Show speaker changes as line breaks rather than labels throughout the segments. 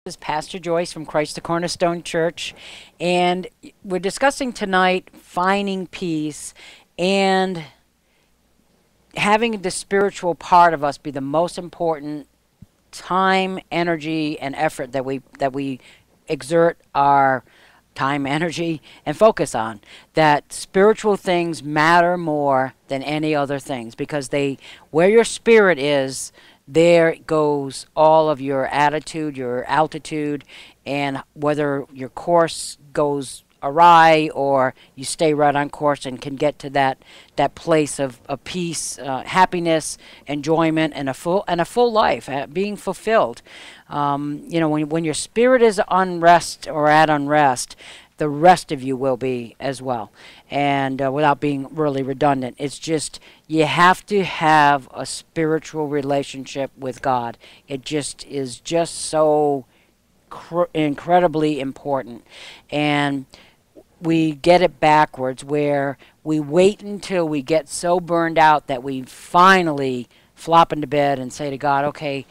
This is Pastor Joyce from Christ the Cornerstone Church, and we're discussing tonight finding peace and having the spiritual part of us be the most important time, energy, and effort that we exert our time, energy, and focus on. That spiritual things matter more than any other things because they, where your spirit is, there goes all of your attitude, your altitude, and whether your course goes awry or you stay right on course and can get to that place of peace, happiness, enjoyment, and a full life, being fulfilled. When your spirit is unrest or at unrest, the rest of you will be as well. And without being really redundant, it's just you have to have a spiritual relationship with God. It just is just so incredibly important. And we get it backwards where we wait until we get so burned out that we finally flop into bed and say to God, okay,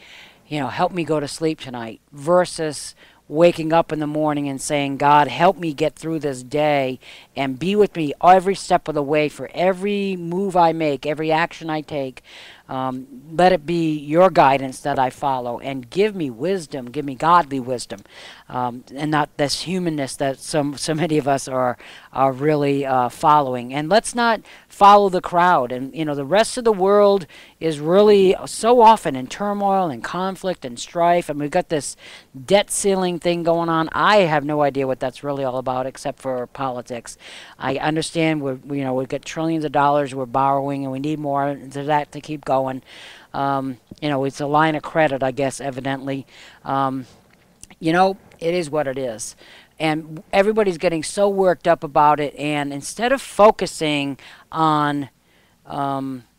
help me go to sleep tonight, versus waking up in the morning and saying, God, help me get through this day and be with me every step of the way for every move I make, every action I take. Let it be your guidance that I follow, and give me wisdom, give me godly wisdom, and not this humanness that so many of us are really following. And let's not follow the crowd. And the rest of the world is really so often in turmoil and conflict and strife, and we've got this debt ceiling thing going on. I have no idea what that's really all about, except for politics. I understand we've got trillions of dollars we're borrowing, and we need more to that to keep going. It's a line of credit, I guess, evidently. It is what it is. And everybody's getting so worked up about it, and instead of focusing on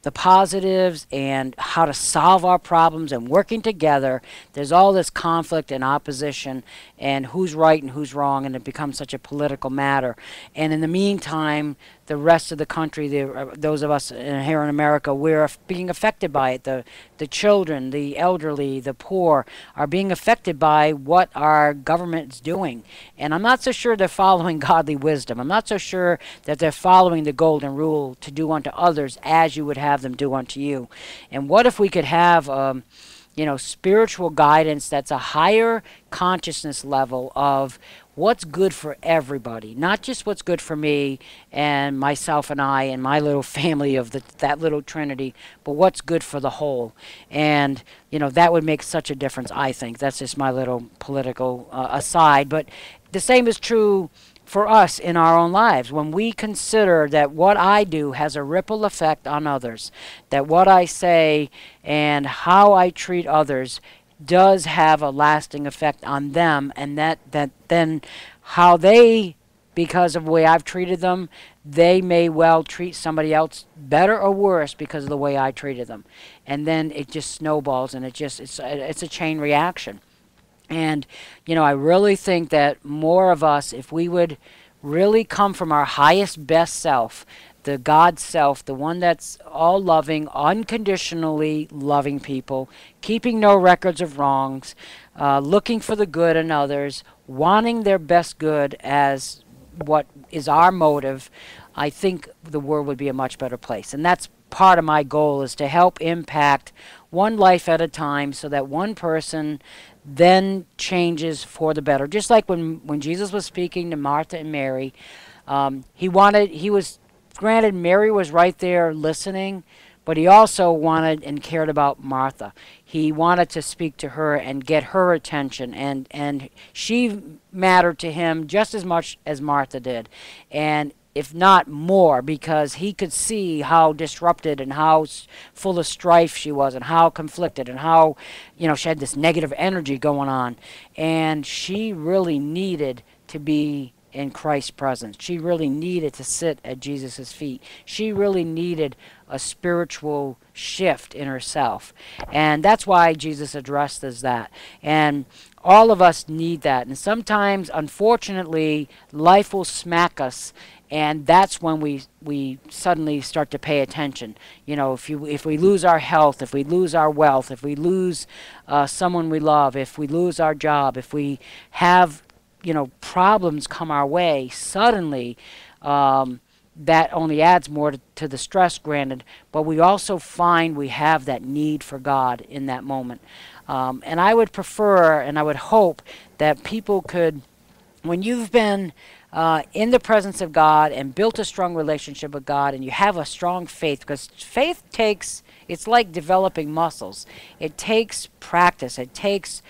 the positives and how to solve our problems and working together, there's all this conflict and opposition and who's right and who's wrong, and it becomes such a political matter. And in the meantime, the rest of the country, those of us here in America, we're being affected by it. The children, the elderly, the poor are being affected by what our government's doing. And I'm not so sure they're following godly wisdom. I'm not so sure that they're following the golden rule to do unto others as you would have them do unto you. And what if we could have spiritual guidance that's a higher consciousness level of what's good for everybody, not just what's good for me and myself and I and my little family of that little trinity, but what's good for the whole. And that would make such a difference, I think. That's just my little political aside. But the same is true for us in our own lives. When we consider that what I do has a ripple effect on others, that what I say and how I treat others does have a lasting effect on them, and that then how they, because of the way I've treated them, they may well treat somebody else better or worse because of the way I treated them. And then it just snowballs, and it's a chain reaction. And, I really think that more of us, if we would really come from our highest, best self, the God self, the one that's all loving, unconditionally loving people, keeping no records of wrongs, looking for the good in others, wanting their best good as what is our motive, I think the world would be a much better place. And that's part of my goal, is to help impact one life at a time so that one person then changes for the better. Just like when Jesus was speaking to Martha and Mary, granted, Mary was right there listening, but he also wanted and cared about Martha. He wanted to speak to her and get her attention, and she mattered to him just as much as Martha did. And if not more, because he could see how disrupted and how full of strife she was, and how conflicted, and how, she had this negative energy going on. And she really needed to be in Christ's presence. She really needed to sit at Jesus' feet. She really needed a spiritual shift in herself. And that's why Jesus addressed as that. And all of us need that. And sometimes, unfortunately, life will smack us And that's when we suddenly start to pay attention. You know, if we lose our health, if we lose our wealth, if we lose someone we love, if we lose our job, if we have, you know, problems come our way, suddenly that only adds more to the stress, granted, but we also find we have that need for God in that moment. And I would prefer and I would hope that people could, when you've been in the presence of God and built a strong relationship with God and you have a strong faith, because faith takes, it's like developing muscles. It takes practice. It takes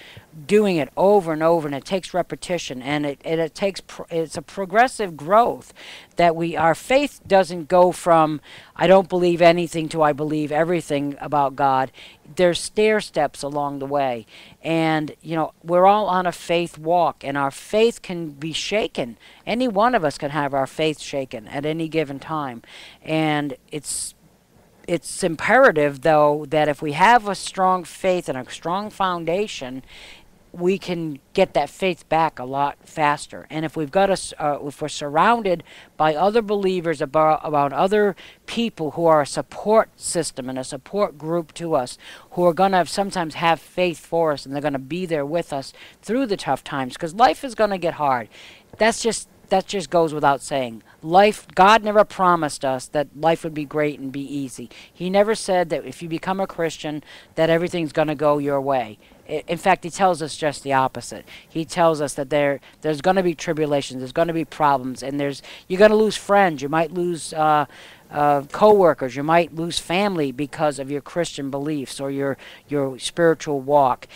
doing it over and over, and it takes repetition, and it takes it's a progressive growth that our faith doesn't go from I don't believe anything to I believe everything about God. There's stair steps along the way, and you know, we're all on a faith walk, and our faith can be shaken. Any one of us can have our faith shaken at any given time, and it's imperative, though, that if we have a strong faith and a strong foundation, we can get that faith back a lot faster. And if we've got if we're surrounded by other believers, about other people who are a support system and a support group to us, who are going to sometimes have faith for us, and they're going to be there with us through the tough times, because life is going to get hard. That just goes without saying. Life, God never promised us that life would be great and be easy. He never said that if you become a Christian that everything's going to go your way. In fact, he tells us just the opposite. He tells us that there's going to be tribulations, there's going to be problems, and you're going to lose friends, you might lose co-workers, you might lose family because of your Christian beliefs or your spiritual walk,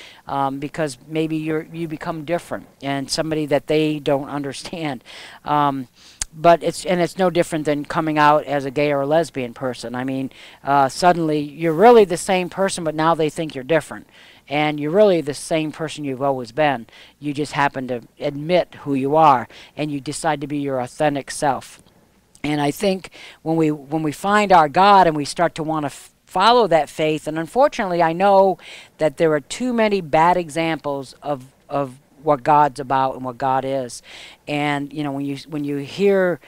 because maybe you become different and somebody that they don't understand. But it's no different than coming out as a gay or a lesbian person. I mean, suddenly you're really the same person, but now they think you're different. And you're really the same person you've always been. You just happen to admit who you are, and you decide to be your authentic self. And I think when we find our God and we start to want to follow that faith, and unfortunately I know that there are too many bad examples of what God's about and what God is. And you know, when you hear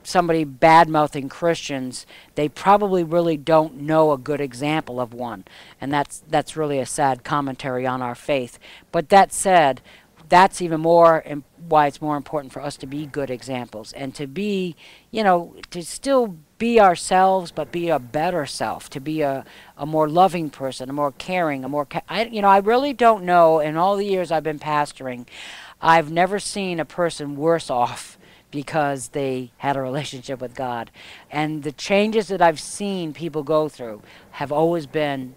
somebody bad-mouthing Christians, they probably really don't know a good example of one. And that's really a sad commentary on our faith. But that said, that's even more why it's more important for us to be good examples and to be, you know, to still be ourselves, but be a better self, to be a more loving person, a more caring, I really don't know, in all the years I've been pastoring, I've never seen a person worse off because they had a relationship with God. And the changes that I've seen people go through have always been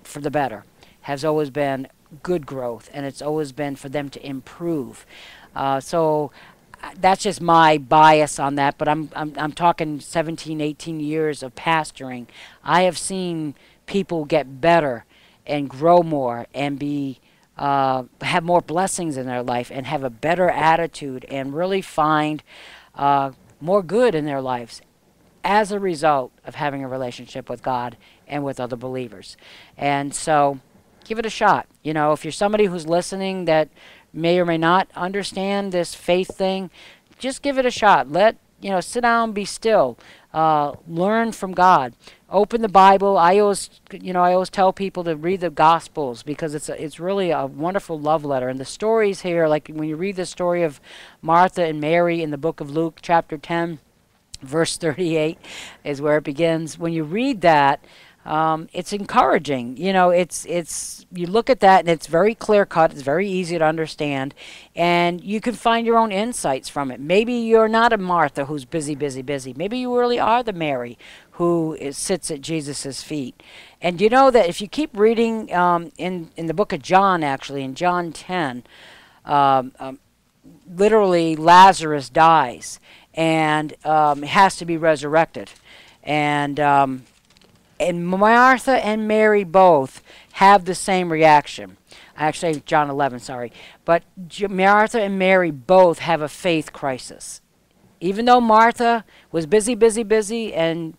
for the better, has always been good growth, and it's always been for them to improve. So that's just my bias on that, but I'm talking 17, 18 years of pastoring. I have seen people get better and grow more and have more blessings in their life and have a better attitude and really find more good in their lives as a result of having a relationship with God and with other believers. And so give it a shot. You know, if you're somebody who's listening that may or may not understand this faith thing, just give it a shot. Sit down, be still, learn from God. Open the Bible. I always tell people to read the Gospels, because it's really a wonderful love letter. And the stories here, like when you read the story of Martha and Mary in the book of Luke, chapter 10, verse 38, is where it begins. When you read that, it's encouraging. You know, you look at that and it's very clear cut. It's very easy to understand, and you can find your own insights from it. Maybe you're not a Martha who's busy, busy, busy. Maybe you really are the Mary who sits at Jesus's feet. And you know that if you keep reading in the book of John, actually in John 10, literally Lazarus dies and has to be resurrected, and Martha and Mary both have the same reaction. Actually, John 11, sorry. But Martha and Mary both have a faith crisis. Even though Martha was busy, busy, busy and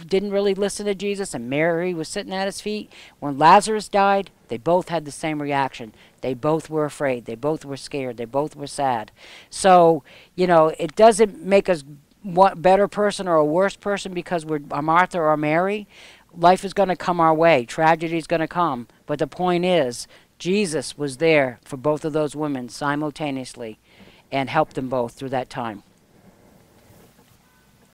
didn't really listen to Jesus, and Mary was sitting at his feet, when Lazarus died, they both had the same reaction. They both were afraid. They both were scared. They both were sad. So, you know, it doesn't make us what better person or a worse person because we're a Martha or a Mary. Life is going to come our way. Tragedy is going to come. But the point is, Jesus was there for both of those women simultaneously and helped them both through that time.